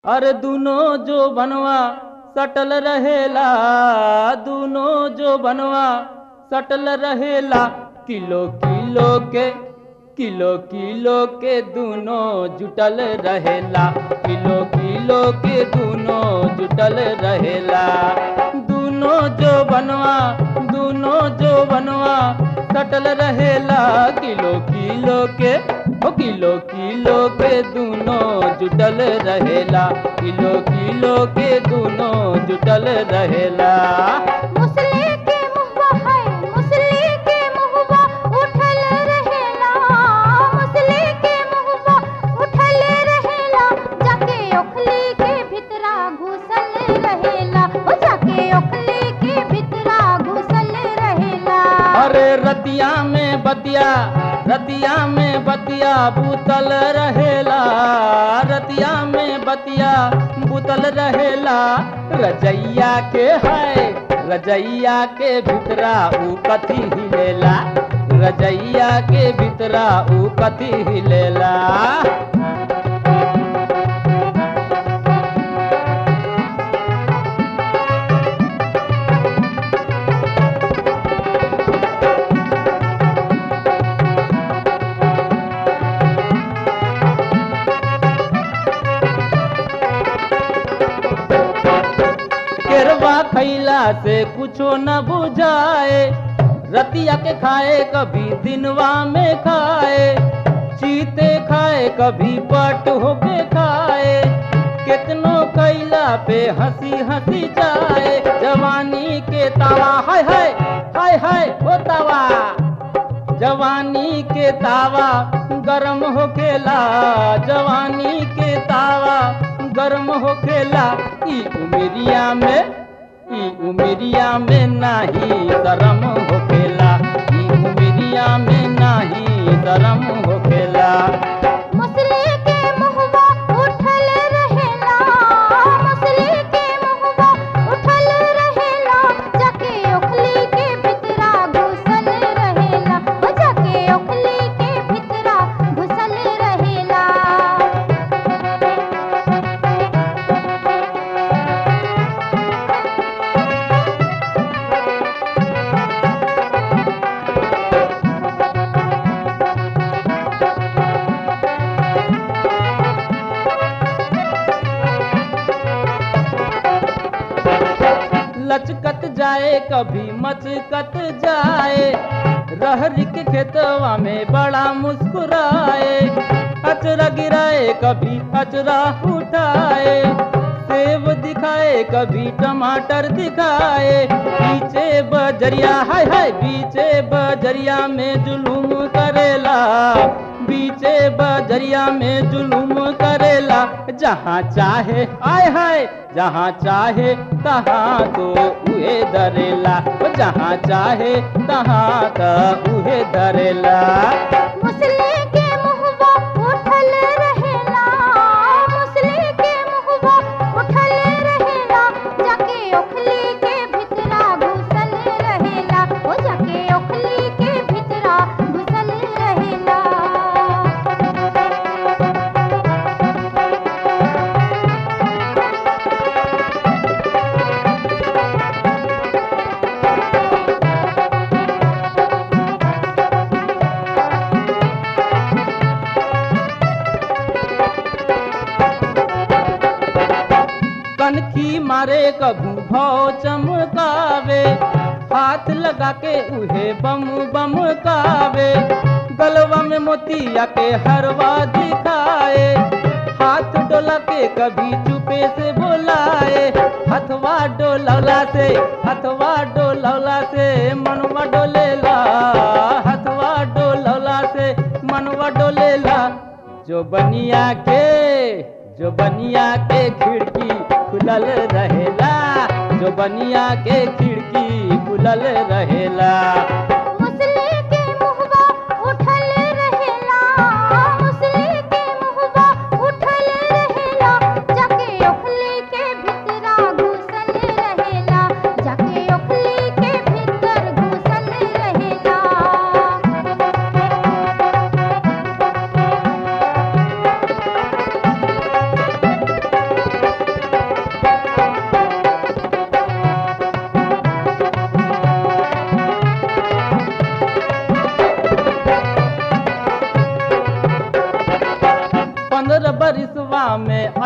अरे दूनो जो बनवा सटल रहेला, दूनो जो बनवा सटल रहेला। किलो किलो के किलो किलो के दूनो जुटल रहेला, किलो किलो के दूनो जुटल रहेला। दूनो जो बनवा दूनो जो बनवा सटल रहेला, किलो किलो के किलो किलो के दूनो जुटल रहेला, किलो किलो के दूनो जुटल रहेला। मुसले के मुहबा है, मुसले के मुहबा उठल रहेला, मुसले के मुहबा उठल रहेला। जाके ओखली के भितरा घुसल रहेला, ओ जाके ओखली के भितरा घुसल रहेला। अरे रतिया में बतिया बुतल रहेला, रतिया में बतिया बुतल रहेला। रजैया के है, रजैया के भितरा ऊ कथी हिलेला, रजैया के भितरा ऊ कथी हिलेला। केरवा खैला से कुछो न बुझाए, रतिया के खाए कभी दिनवा में खाए, चीते खाए कभी पट होके खाए। कितनो कैला पे हंसी हंसी जाए, जवानी के तावा हाय हाय हाय हाय ओ तावा, जवानी के तावा गरम होखेला, जवानी के तावा गरम होखेला। ई उमेरिया में नाही शरम होखेला, ई उमेरिया में नाही शरम होखेला। मुसले के मुहबा उठल रहेला, मुसले के मुहबा उठल रहेला। जाके ओखली के भितरा घुसल रहेला, ओ जाके ओखली के भितरा घुसल रहेला। लचकत जाए कभी मचकत जाए, रहरी के खेतवा में बड़ा मुस्कुराए। अचरा गिराए कभी अचरा उठाए, सेब दिखाए कभी टमाटर दिखाए। बीचे बजरिया हाय हाय बीचे बजरिया में जुलूम करेला, बीचे बजरिया में जुलूम करेला। जहाँ चाहे आय हाय जहाँ चाहे तहाँ तो उहे धरेला, जहाँ चाहे तहाँ तो उहे धरेला। मुसले के मुहबा उठल रहेला, मुसले के मुहबा उठल रहेला। जाके ओखली के भितरा घुसल रहेला, ओ जाके ओखली के भितरा घुसल रहेला। कनखी मारे कभू भाव चमकावे, हाथ लगा के उहे बम बम कावे। गलवा में मोतिया के हरवा दिखाए, हाथ डोला के कभी चुपे से बोलाए। हथवा डोलौला से मनवा डोलेला, हथवा डोलौला से मनवा डोलेला। जो बनिया के खिड़की खुलल रहेला, जो बनिया के खिड़की खुलल रहेला। मुसले के मुहबा उठल रहेला, मुसले के मुहबा उठल रहेला। जाके ओखली के भितरा घुसल रहेला, जाके ओखली के भीतर घुसल रहेला।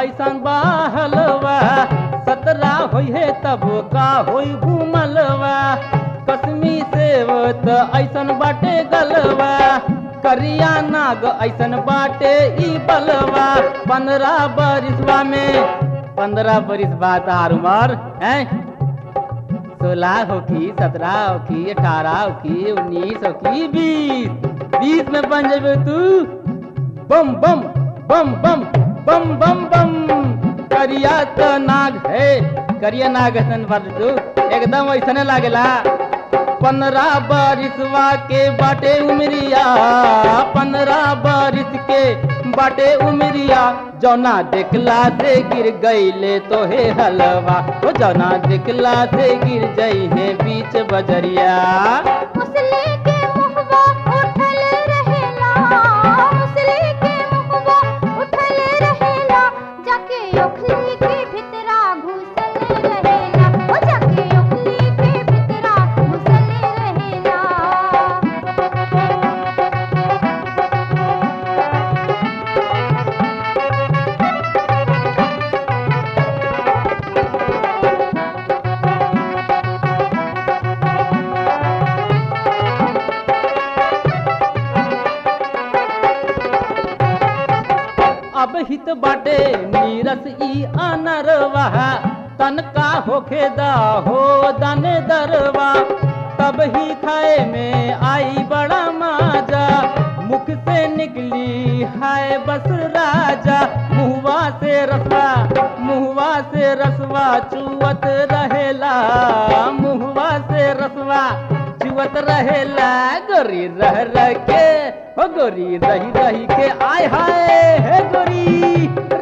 ऐसन बाहलवा 17 होई है तब का होई घूमलवा कसमी सेव त ऐसन बाटे गलवा करिया नाग ऐसन बाटे ई बलवा 15 बरिसवा में 15 बरिस बाद तार उमर हैं 16 हो की 17 हो की 18 हो की 19 हो की 20 में बन जाबे तू बम बम बम बम बम बम बम करिया त नाग है करिया नाग ऐसन बाटे तू एकदम ऐसने लागेला 15 बरिसवा के बाटे उमरिया 15 बरिस के बाटे उमरिया जौना देखला से गिर गईले तो हे हलवा ओ जौना देखला से गिर जाई है बीच बजरिया मुसले के मुहवा उठल रहेला मुसले के मुहवा उठल रहेला जाके ओखली के भितरा घुसल रहेला ओ जाके ओखली के भितरा घुसल रहेला अब हित बाटे नीरस ई अनरवा तन का होखे दा हो दाने दरवा तब ही खाए में आई बड़ा माजा मुख से निकली हाय बस राजा मुहवा से रसवा चुवत रहेला मुहवा से रसवा चुवत रहेला गोरी रह रह के हो गोरी रही रही के आय हाय हे गोरी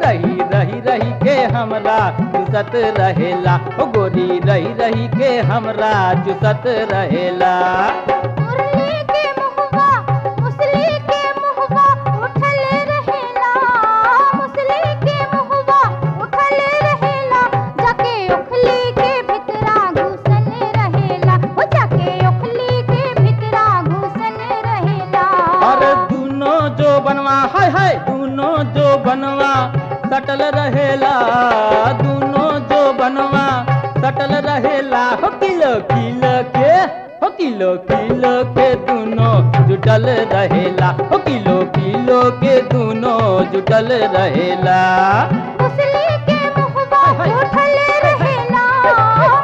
रही रही के हमरा चुसत रहेला हो गोरी रही रही के हमरा चुसत रहेला मुरली के मुहवा मुसले के मुहवा उठल रहेला मुसले के मुहवा उठल रहेला जाके ओखली के भितरा घुसल रहेला ओ जाके ओखली के भितरा घुसल रहेला अरे दोनों जो बनवा हाय हाय दोनों जो बनवा सटल रहेला दोनों जो बनवा सटल रहेला हो किलो किलो के दोनों जुटल रहेला हो किलो के दोनों जुटल रहेला मुसले के मुहवा उठल रहेला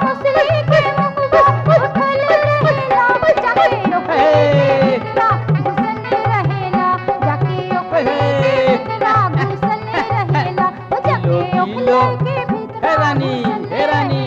मुसले के मुहवा उठल रहेला जाके ओखली के भितरा घुसल रहेला जाके ओखली के भितरा घुसल रहेला जाके ओखली के भितरा हे रानी